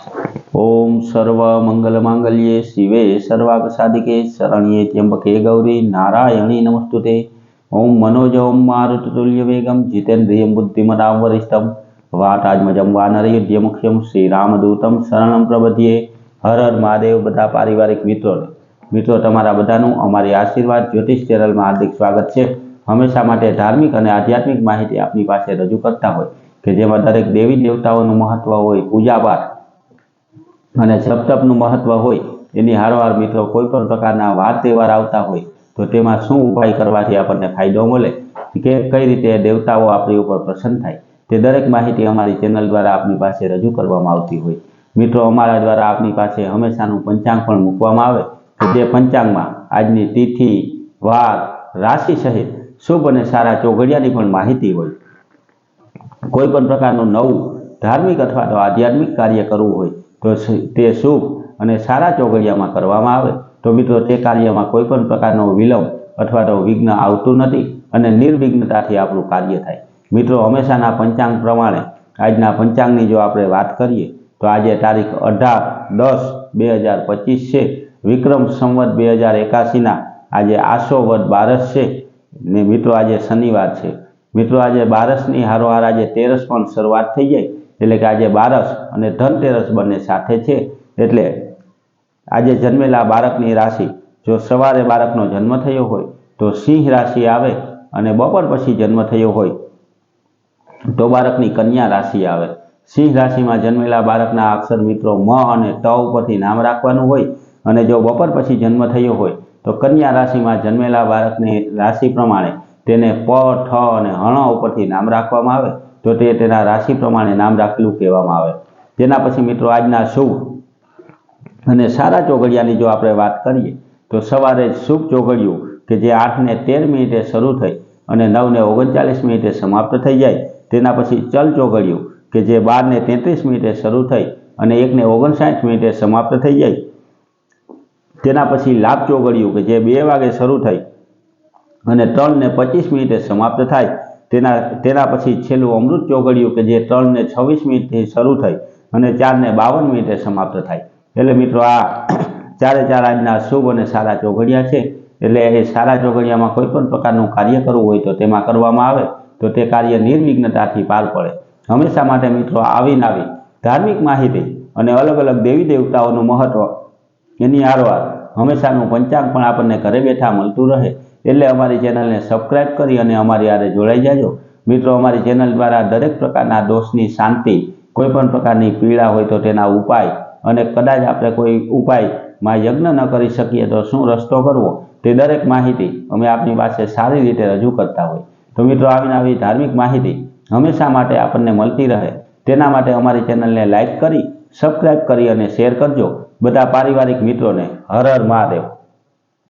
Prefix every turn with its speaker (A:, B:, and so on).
A: ओम सर्व मंगल मांगल्ये शिवे सर्वार्थ साधिके शरण्ये त्र्यंबके गौरी नारायणी नमस्तुते। ओम मनोजम मारुततुल्य वेगम जितेन्द्रियं बुद्धिमतां वरिष्ठम वातात्मजं वानरयुध्य मुख्यम श्री रामदूतम शरणं प्रपद्ये। हर हर महादेव। बधा पारिवारिक मित्रों तमारा बधानुं अमारी आशीर्वाद ज्योतिष चैनल में हार्दिक स्वागत है। हमेशा माटे धार्मिक और आध्यात्मिक माहिती आपनी पासे रजू करता होय के जेमां दरेक देवी देवताओनुं महत्व होय, पूजा पाठ અને જપ-તપનું મહત્વ હોય એની હારોહાર મિત્રો કોઈપણ પ્રકારના વાર તહેવાર આવતા હોય તો તેમાં શું ઉપાય કરવાથી આપણને ફાયદો મળે કે કઈ રીતે દેવતાઓ આપણી ઉપર પ્રસન્ન થાય તે દરેક માહિતી અમારી ચેનલ દ્વારા આપની પાસે રજૂ કરવામાં આવતી હોય। મિત્રો અમારા દ્વારા આપની પાસે હંમેશાનું પંચાંગ પણ મૂકવામાં આવે કે જે પંચાંગમાં આજની તિથિ, વાર, રાશિ સહિત શુભ અને સારા ચોઘડિયાની પણ માહિતી હોય। કોઈપણ પ્રકારનું નવું ધાર્મિક અથવા તો આધ્યાત્મિક કાર્ય કરવું હોય तो ते शुभ और सारा चौघड़ियामां करवामां आवे तो मित्रों ते कार्यमां कोईपण प्रकारनो विलंब अथवा तो विघ्न आवतुं नथी अने निर्विघ्नताथी आपणुं कार्य थाय। मित्रों हमेशाना पंचांग प्रमाणे आजना पंचांगनी जो आपणे वात करीए तो आज तारीख 18/10/2025 छे। विक्रम संवत 2081 ना आज आसो वद 12 छे ने मित्रों आज शनिवार छे। मित्रों आज 12 हारोहार आज 13 पण शरूआत थई जाय એટલે કે આજે 12 અને ધનતેરસ બંને સાથે છે। એટલે આજે જન્મેલા બાળકની રાશિ જો સવારે બાળકનો જન્મ થયો હોય તો સિંહ રાશિ આવે અને બપોર પછી જન્મ થયો હોય તો બાળકની કન્યા રાશિ આવે। સિંહ રાશિમાં જન્મેલા બાળકના અક્ષર મિત્રો म અને ट ઉપરથી નામ રાખવાનું હોય અને જો બપોર પછી જન્મ થયો હોય તો કન્યા રાશિમાં જન્મેલા બાળકની રાશિ પ્રમાણે તેને प, ठ અને हण ઉપરથી નામ રાખવામાં આવે तो तेना राशि प्रमाणे नाम राखेलू कहेवामां आवे। तेना पछी मित्रों आजना शुभ अने सारा चौघड़ियानी जो आपणे वात करीए तो सवारे शुभ चौघड़ियुं के जे 8:13 शरू थई अने 9:39 समाप्त थई जाय। तेना पछी चल चौघड़ियुं के जे 12:33 शरू थई अने 1:59 समाप्त थई जाय। तेना पछी लाभ चौघड़ियुं के जे 2 वागे शरू थई अने 3:25 समाप्त थाय। तेना पछी छेल्लुं अमृत चौघड़ियुं के जे 3:26 शरू थई अने 4:52 समाप्त थाय। एटले मित्रों आ चारे चार आजना शुभ अने सारा चौघड़िया छे। एटले ए सारा चौघड़ियामां कोईपण प्रकारनुं कार्य करवुं होय तो तेमां करवामां आवे तो ते कार्य निर्विघ्नताथी पार पड़े। हमेशा माटे मित्रों आवी नवी धार्मिक माहिती अने अलग अलग देवी देवताओनुं महत्व एनी हारोहार हमेशानुं पंचांग पण आपणने घरे बेठा मळतुं रहे एटले अमारी चेनलने सब्सक्राइब करी अने अमारी हारे जोड़ाई जाजो। मित्रों अमारी चेनल द्वारा दरेक प्रकारना दोषनी शांति, कोईपण प्रकारनी पीड़ा होय तो तेना उपाय अने कदाच आपणे कोई उपायमां यज्ञ न करी शकीए तो शुं रस्तो करवो ते दरेक माहिती अमे आपनी पासे सारी रीते रजू करता होय। तो मित्रों आवी नवी धार्मिक माहिती हमेशा माटे आपणने मळती रहे तेना माटे अमारी चेनलने लाइक करी, सब्सक्राइब करी अने शेर करजो। बधा पारिवारिक मित्रों ने हर हर महादेव।